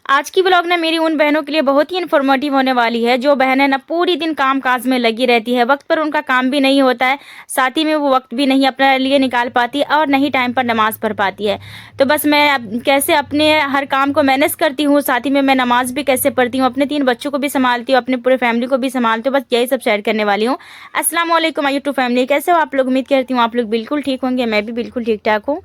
आज की व्लॉग ना मेरी उन बहनों के लिए बहुत ही इन्फॉर्मेटिव होने वाली है जो बहनें ना पूरी दिन काम काज में लगी रहती है। वक्त पर उनका काम भी नहीं होता है, साथ ही में वो वक्त भी नहीं अपने लिए निकाल पाती और नहीं टाइम पर नमाज पढ़ पाती है। तो बस मैं कैसे अपने हर काम को मैनेज करती हूँ, साथ ही में मैं नमाज भी कैसे पढ़ती हूँ, अपने 3 बच्चों को भी संभालती हूँ, अपने पूरे फैमिली को भी संभालती हूँ, बस यही सब शेयर करने वाली हूँ। अस्सलाम वालेकुम माय यूट्यूब फैमिली, कैसे हो आप लोग? उम्मीद करती हूँ आप लोग बिल्कुल ठीक होंगे, मैं भी बिल्कुल ठीक ठाक हूँ।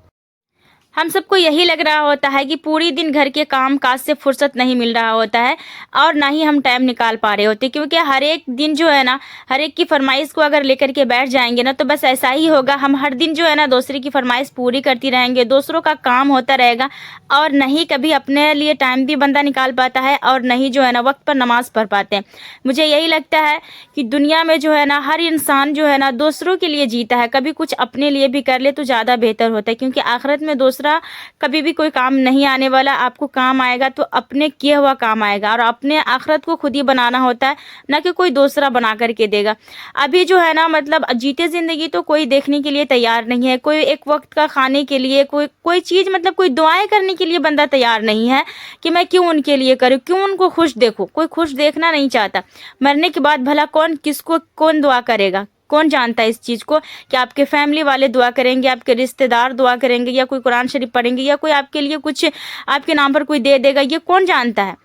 हम सबको यही लग रहा होता है कि पूरी दिन घर के काम काज से फुर्सत नहीं मिल रहा होता है और ना ही हम टाइम निकाल पा रहे होते, क्योंकि हर एक दिन जो है ना, हर एक की फरमाइश को अगर लेकर के बैठ जाएंगे ना तो बस ऐसा ही होगा। हम हर दिन जो है ना दूसरे की फरमाइश पूरी करती रहेंगे, दूसरों का काम होता रहेगा और नहीं कभी अपने लिए टाइम भी बंदा निकाल पाता है और नहीं जो है ना वक्त पर नमाज पढ़ पाते हैं। मुझे यही लगता है कि दुनिया में जो है ना हर इंसान जो है ना दूसरों के लिए जीता है, कभी कुछ अपने लिए भी कर ले तो ज़्यादा बेहतर होता है, क्योंकि आखिरत में दूसरा कभी भी कोई काम नहीं आने वाला। आपको काम आएगा तो अपने किया हुआ काम आएगा और अपने आखिरत को खुद ही बनाना होता है, ना कि कोई दूसरा बना करके देगा। अभी जो है ना मतलब जीते जिंदगी तो कोई देखने के लिए तैयार नहीं है, कोई एक वक्त का खाने के लिए कोई कोई चीज़ मतलब कोई दुआएं करने के लिए बंदा तैयार नहीं है कि मैं क्यों उनके लिए करूँ, क्यों उनको खुश देखूँ। कोई खुश देखना नहीं चाहता। मरने के बाद भला कौन किसको कौन दुआ करेगा? कौन जानता है इस चीज़ को कि आपके फैमिली वाले दुआ करेंगे, आपके रिश्तेदार दुआ करेंगे, या कोई कुरान शरीफ पढ़ेंगे, या कोई आपके लिए कुछ आपके नाम पर कोई दे देगा, ये कौन जानता है?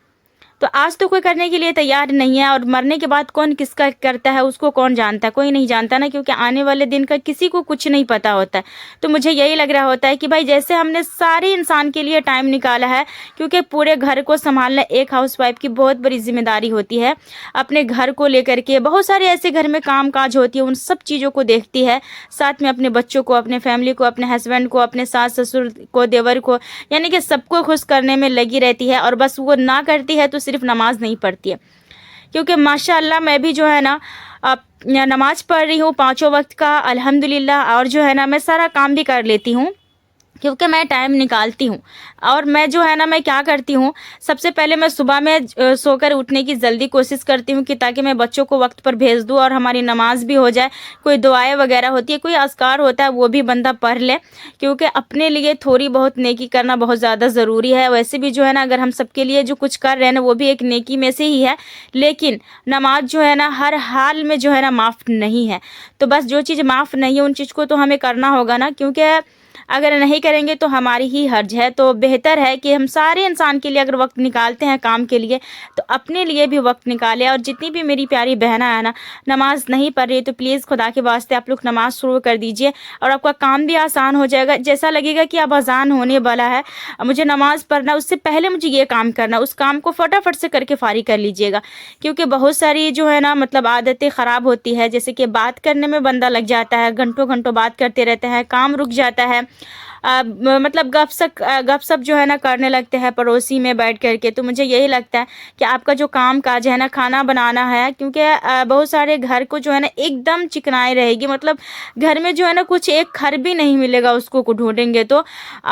तो आज तो कोई करने के लिए तैयार नहीं है और मरने के बाद कौन किसका करता है उसको कौन जानता है? कोई नहीं जानता ना, क्योंकि आने वाले दिन का किसी को कुछ नहीं पता होता है। तो मुझे यही लग रहा होता है कि भाई जैसे हमने सारे इंसान के लिए टाइम निकाला है, क्योंकि पूरे घर को संभालना एक हाउसवाइफ की बहुत बड़ी जिम्मेदारी होती है। अपने घर को लेकर के बहुत सारे ऐसे घर में काम काज होती है, उन सब चीज़ों को देखती है, साथ में अपने बच्चों को, अपने फैमिली को, अपने हस्बैंड को, अपने सास ससुर को, देवर को, यानी कि सबको खुश करने में लगी रहती है। और बस वो ना करती है तो सिर्फ नमाज नहीं पढ़ती है, क्योंकि माशाअल्लाह मैं भी जो है ना नमाज पढ़ रही हूँ 5 वक्त का अल्हम्दुलिल्लाह, और जो है ना मैं सारा काम भी कर लेती हूँ क्योंकि मैं टाइम निकालती हूँ। और मैं जो है ना मैं क्या करती हूँ, सबसे पहले मैं सुबह में सोकर उठने की जल्दी कोशिश करती हूँ कि ताकि मैं बच्चों को वक्त पर भेज दूँ और हमारी नमाज भी हो जाए। कोई दुआएं वगैरह होती है, कोई अज़कार होता है, वो भी बंदा पढ़ ले, क्योंकि अपने लिए थोड़ी बहुत नेकी करना बहुत ज़्यादा ज़रूरी है। वैसे भी जो है ना अगर हम सबके लिए जो कुछ कर रहे हैं ना वो भी एक नेकी में से ही है, लेकिन नमाज जो है ना हर हाल में जो है ना माफ़ नहीं है। तो बस जो चीज़ माफ़ नहीं है उन चीज़ को तो हमें करना होगा ना, क्योंकि अगर नहीं करेंगे तो हमारी ही हर्ज है। तो बेहतर है कि हम सारे इंसान के लिए अगर वक्त निकालते हैं काम के लिए तो अपने लिए भी वक्त निकालें। और जितनी भी मेरी प्यारी बहना है ना नमाज नहीं पढ़ रही तो प्लीज़ खुदा के वास्ते आप लोग नमाज शुरू कर दीजिए और आपका काम भी आसान हो जाएगा। जैसा लगेगा कि अब अजान होने वाला है, मुझे नमाज पढ़ना, उससे पहले मुझे ये काम करना, उस काम को फटाफट से करके फारिग कर लीजिएगा। क्योंकि बहुत सारी जो है ना मतलब आदतें ख़राब होती है, जैसे कि बात करने में बंदा लग जाता है, घंटों घंटों बात करते रहते हैं, काम रुक जाता है। मतलब गपशप जो है ना करने लगते हैं पड़ोसी में बैठ करके। तो मुझे यही लगता है कि आपका जो काम काज है ना, खाना बनाना है, क्योंकि बहुत सारे घर को जो है ना एकदम चिकनाई रहेगी, मतलब घर में जो है ना कुछ एक खर भी नहीं मिलेगा उसको ढूंढेंगे तो,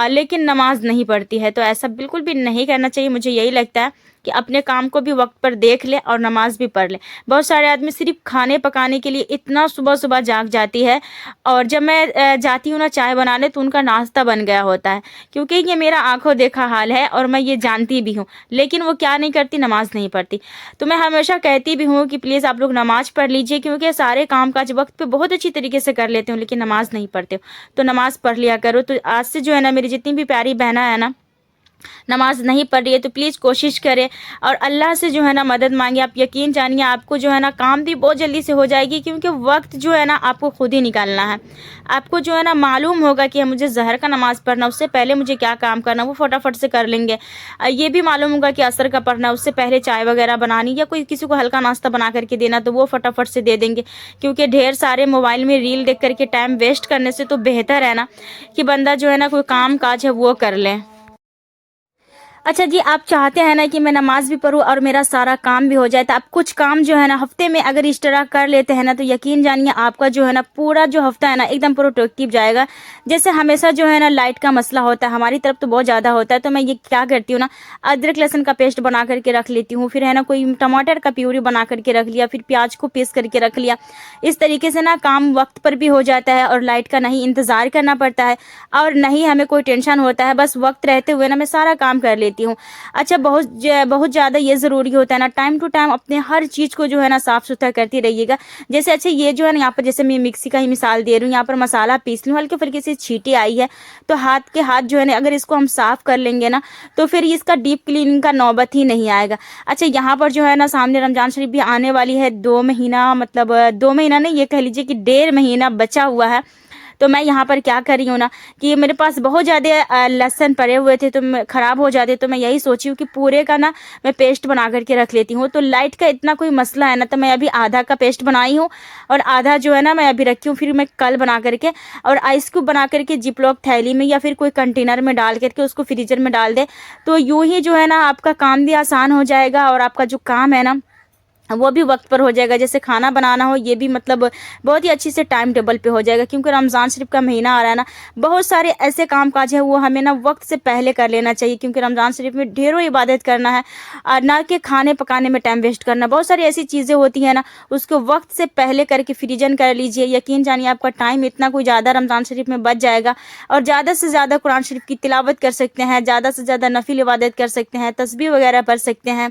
लेकिन नमाज नहीं पढ़ती है। तो ऐसा बिल्कुल भी नहीं करना चाहिए। मुझे यही लगता है कि अपने काम को भी वक्त पर देख ले और नमाज भी पढ़ ले। बहुत सारे आदमी सिर्फ खाने पकाने के लिए इतना सुबह सुबह जाग जाती है, और जब मैं जाती हूँ ना चाय बनाने तो उनका नाश्ता बन गया होता है, क्योंकि ये मेरा आंखों देखा हाल है और मैं ये जानती भी हूँ। लेकिन वो क्या नहीं करती, नमाज नहीं पढ़ती। तो मैं हमेशा कहती भी हूँ कि प्लीज़ आप लोग नमाज पढ़ लीजिए, क्योंकि सारे काम काज वक्त पे बहुत अच्छी तरीके से कर लेते हो लेकिन नमाज नहीं पढ़ते हो। तो नमाज पढ़ लिया करो। तो आज से जो है ना मेरी जितनी भी प्यारी बहना है ना नमाज नहीं पढ़ रही है तो प्लीज़ कोशिश करें और अल्लाह से जो है ना मदद मांगे। आप यकीन जानिए आपको जो है ना काम भी बहुत जल्दी से हो जाएगी, क्योंकि वक्त जो है ना आपको खुद ही निकालना है। आपको जो है ना मालूम होगा कि मुझे ज़हर का नमाज़ पढ़ना, उससे पहले मुझे क्या काम करना, वो फटाफट से कर लेंगे। ये भी मालूम होगा कि असर का पढ़ना, उससे पहले चाय वगैरह बनानी या कोई किसी को हल्का नाश्ता बना करके देना, तो वो फटाफट से दे देंगे। क्योंकि ढेर सारे मोबाइल में रील देख करके टाइम वेस्ट करने से तो बेहतर है ना कि बंदा जो है ना कोई काम काज है वो कर ले। अच्छा जी, आप चाहते हैं ना कि मैं नमाज भी पढूं और मेरा सारा काम भी हो जाए, तो आप कुछ काम जो है ना हफ्ते में अगर इस तरह कर लेते हैं ना तो यकीन जानिए आपका जो है ना पूरा जो हफ्ता है ना एकदम प्रोडक्टिव जाएगा। जैसे हमेशा जो है ना लाइट का मसला होता है, हमारी तरफ तो बहुत ज़्यादा होता है, तो मैं ये क्या करती हूँ ना अदरक लहसुन का पेस्ट बना करके रख लेती हूँ, फिर है ना कोई टमाटर का प्यूरी बना करके रख लिया, फिर प्याज को पीस करके रख लिया। इस तरीके से ना काम वक्त पर भी हो जाता है और लाइट का नहीं इंतज़ार करना पड़ता है और नहीं हमें कोई टेंशन होता है। बस वक्त रहते हुए ना मैं सारा काम कर लेती लेती हूँ। अच्छा, बहुत ज़्यादा ये ज़रूरी होता है ना, टाइम टू टाइम अपने हर चीज़ को जो है ना साफ़ सुथरा करती रहिएगा। जैसे अच्छा ये जो है ना, यहाँ पर जैसे मैं मिक्सी का ही मिसाल दे रही हूँ, यहाँ पर मसाला पीस लूँ, हल्के फुल्के से छींटे आई है, तो हाथ जो है ना, अगर इसको हम साफ़ कर लेंगे ना, तो फिर इसका डीप क्लीनिंग का नौबत ही नहीं आएगा। अच्छा, यहाँ पर जो है ना, सामने रमज़ान शरीफ भी आने वाली है, 2 महीना, मतलब 2 महीना नहीं, ये कह लीजिए कि 1.5 महीना बचा हुआ है। तो मैं यहाँ पर क्या कर रही हूँ ना, कि मेरे पास बहुत ज़्यादा लहसुन पड़े हुए थे, तो ख़राब हो जाते, तो मैं यही सोची हूँ कि पूरे का ना मैं पेस्ट बना करके रख लेती हूँ। तो लाइट का इतना कोई मसला है ना, तो मैं अभी आधा का पेस्ट बनाई हूँ और आधा जो है ना मैं अभी रखी हूँ, फिर मैं कल बना करके और आइस क्यूब बना करके जिपलॉक थैली में या फिर कोई कंटेनर में डाल करके उसको फ्रीजर में डाल दे। तो यूँ ही जो है ना आपका काम भी आसान हो जाएगा और आपका जो काम है ना वो भी वक्त पर हो जाएगा। जैसे खाना बनाना हो, ये भी मतलब बहुत ही अच्छी से टाइम टेबल पे हो जाएगा, क्योंकि रमज़ान शरीफ का महीना आ रहा है ना, बहुत सारे ऐसे काम काज है वो हमें ना वक्त से पहले कर लेना चाहिए, क्योंकि रमज़ान शरीफ में ढेरों इबादत करना है और ना कि खाने पकाने में टाइम वेस्ट करना। बहुत सारी ऐसी चीज़ें होती हैं ना, उसको वक्त से पहले करके फ्रीजन कर लीजिए। यकीन जानिए आपका टाइम इतना कोई ज़्यादा रमज़ान शरीफ में बच जाएगा और ज़्यादा से ज़्यादा कुरान शरीफ की तिलावत कर सकते हैं, ज़्यादा से ज़्यादा नफिल इबादत कर सकते हैं, तस्बीह वगैरह पढ़ सकते हैं,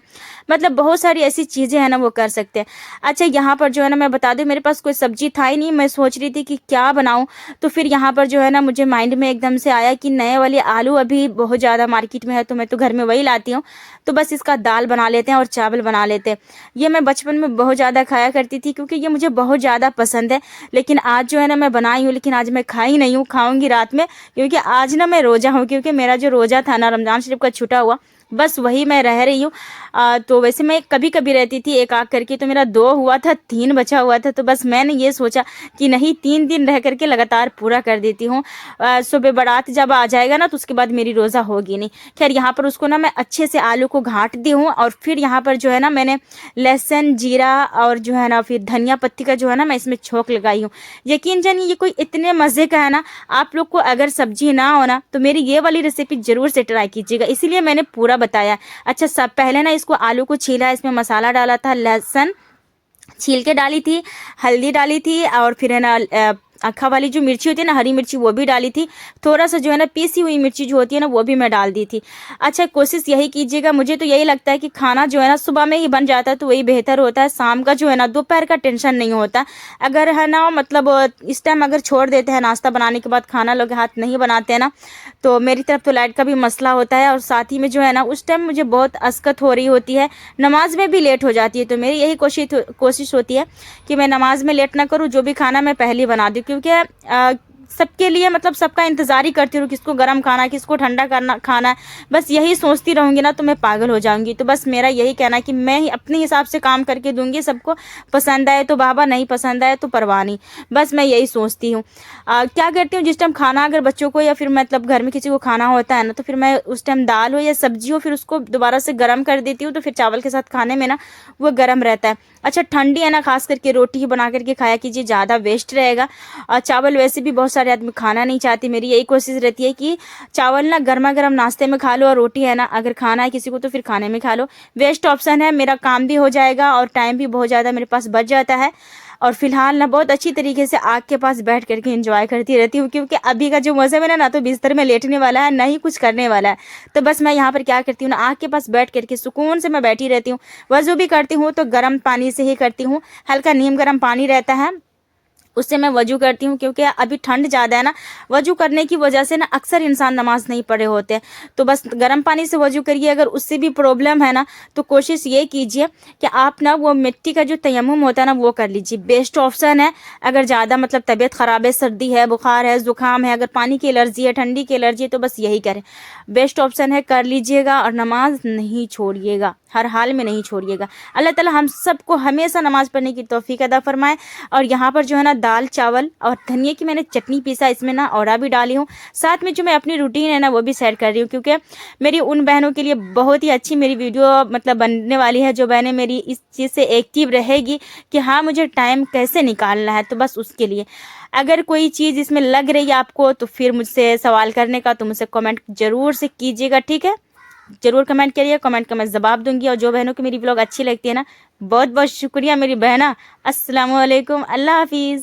मतलब बहुत सारी ऐसी चीज़ें हैं ना वो कर सकते हैं। अच्छा, यहाँ पर जो है ना मैं बता दूं, मेरे पास कोई सब्जी था ही नहीं, मैं सोच रही थी कि क्या बनाऊं, तो फिर यहाँ पर जो है ना मुझे माइंड में एकदम से आया कि नए वाले आलू अभी बहुत ज़्यादा मार्केट में है, तो मैं तो घर में वही लाती हूँ, तो बस इसका दाल बना लेते हैं और चावल बना लेते हैं। ये मैं बचपन में बहुत ज़्यादा खाया करती थी, क्योंकि ये मुझे बहुत ज़्यादा पसंद है। लेकिन आज जो है ना मैं बनाई हूँ, लेकिन आज मैं खाई नहीं हूँ, खाऊंगी रात में, क्योंकि आज ना मैं रोज़ा हूँ, क्योंकि मेरा जो रोज़ा था ना रमज़ान शरीफ का छूटा हुआ, बस वही मैं रह रही हूँ। तो वैसे मैं कभी कभी रहती थी एक आग करके, तो मेरा 2 हुआ था, 3 बचा हुआ था, तो बस मैंने ये सोचा कि नहीं 3 दिन रह करके लगातार पूरा कर देती हूँ। सुबह बारात जब आ जाएगा ना, तो उसके बाद मेरी रोज़ा होगी नहीं। खैर, यहाँ पर उसको ना मैं अच्छे से आलू को घाट दी हूँ और फिर यहाँ पर जो है ना मैंने लहसुन, जीरा और जो है ना फिर धनिया पत्ती का जो है ना मैं इसमें छोंक लगाई हूँ। यकीन जानिए ये कोई इतने मज़े का है ना, आप लोग को अगर सब्जी ना हो ना, तो मेरी ये वाली रेसिपी ज़रूर से ट्राई कीजिएगा, इसीलिए मैंने पूरा बताया। अच्छा, सब पहले ना इसको आलू को छीला, इसमें मसाला डाला था, लहसुन छील के डाली थी, हल्दी डाली थी और फिर है ना अक्खा वाली जो मिर्ची होती है ना, हरी मिर्ची, वो भी डाली थी। थोड़ा सा जो है ना पीसी हुई मिर्ची जो होती है ना, वो भी मैं डाल दी थी। अच्छा, कोशिश यही कीजिएगा, मुझे तो यही लगता है कि खाना जो है ना सुबह में ही बन जाता है तो वही बेहतर होता है। शाम का जो है ना दोपहर का टेंशन नहीं होता। अगर है ना मतलब इस टाइम अगर छोड़ देते हैं नाश्ता बनाने के बाद, खाना लोग हाथ नहीं बनाते हैं ना, तो मेरी तरफ तो लाइट का भी मसला होता है और साथ ही में जो है ना उस टाइम मुझे बहुत असकत हो रही होती है, नमाज में भी लेट हो जाती है। तो मेरी यही कोशिश होती है कि मैं नमाज में लेट ना करूँ, जो भी खाना मैं पहले बना दूँ, क्योंकि सबके लिए मतलब सबका इंतज़ार ही करती रहूँ, किसको गर्म खाना, किसको ठंडा खाना है, बस यही सोचती रहूँगी ना तो मैं पागल हो जाऊँगी। तो बस मेरा यही कहना है कि मैं ही अपने हिसाब से काम करके दूँगी, सबको पसंद आए तो बाबा, नहीं पसंद आए तो परवाह नहीं, बस मैं यही सोचती हूँ। क्या करती हूँ, जिस टाइम खाना अगर बच्चों को या फिर मतलब घर में किसी को खाना होता है ना, तो फिर मैं उस टाइम दाल हो या सब्जी हो, फिर उसको दोबारा से गर्म कर देती हूँ, तो फिर चावल के साथ खाने में ना वो गर्म रहता है। अच्छा, ठंडी है ना, खास करके रोटी ही बना करके खाया कीजिए, ज़्यादा वेस्ट रहेगा। और चावल वैसे भी बहुत सारे आदमी खाना नहीं चाहते, मेरी यही कोशिश रहती है कि चावल ना गर्मा गर्म नाश्ते में खा लो और रोटी है ना अगर खाना है किसी को तो फिर खाने में खा लो। वेस्ट ऑप्शन है, मेरा काम भी हो जाएगा और टाइम भी बहुत ज़्यादा मेरे पास बच जाता है। और फिलहाल ना बहुत अच्छी तरीके से आग के पास बैठ करके एंजॉय करती रहती हूँ, क्योंकि अभी का जो मौसम है ना तो बिस्तर में लेटने वाला है, ना ही कुछ करने वाला है। तो बस मैं यहाँ पर क्या करती हूँ ना, आग के पास बैठ करके सुकून से मैं बैठी रहती हूँ। वज़ू भी करती हूँ तो गर्म पानी से ही करती हूँ, हल्का नीम गर्म पानी रहता है, उससे मैं वजू करती हूँ, क्योंकि अभी ठंड ज़्यादा है ना, वजू करने की वजह से ना अक्सर इंसान नमाज नहीं पढ़े होते हैं। तो बस गर्म पानी से वजू करिए। अगर उससे भी प्रॉब्लम है ना, तो कोशिश ये कीजिए कि आप ना वो मिट्टी का जो तयम्मुम होता है ना वो कर लीजिए, बेस्ट ऑप्शन है। अगर ज़्यादा मतलब तबीयत ख़राब है, सर्दी है, बुखार है, ज़ुकाम है, अगर पानी की एलर्जी है, ठंडी की एलर्जी है, तो बस यही करें, बेस्ट ऑप्शन है, कर लीजिएगा। और नमाज नहीं छोड़िएगा, हर हाल में नहीं छोड़िएगा। अल्लाह ताला हम सबको हमेशा नमाज पढ़ने की तौफीक अदा फरमाए। और यहाँ पर जो है ना दाल चावल और धनिया की मैंने चटनी पीसा, इसमें ना औरा भी डाली हूँ। साथ में जो मैं अपनी रूटीन है ना वो भी सेट कर रही हूँ, क्योंकि मेरी उन बहनों के लिए बहुत ही अच्छी मेरी वीडियो मतलब बनने वाली है, जो बहनें मेरी इस चीज़ से एक्टिव रहेगी कि हाँ मुझे टाइम कैसे निकालना है। तो बस उसके लिए अगर कोई चीज़ इसमें लग रही है आपको, तो फिर मुझसे सवाल करने का तो मुझसे कमेंट ज़रूर से कीजिएगा, ठीक है? ज़रूर कमेंट करिए, कमेंट का मैं जवाब दूंगी। और जो बहनों की मेरी व्लॉग अच्छी लगती है ना, बहुत बहुत शुक्रिया मेरी बहना। अस्सलाम वालेकुम, अल्लाह हाफिज़।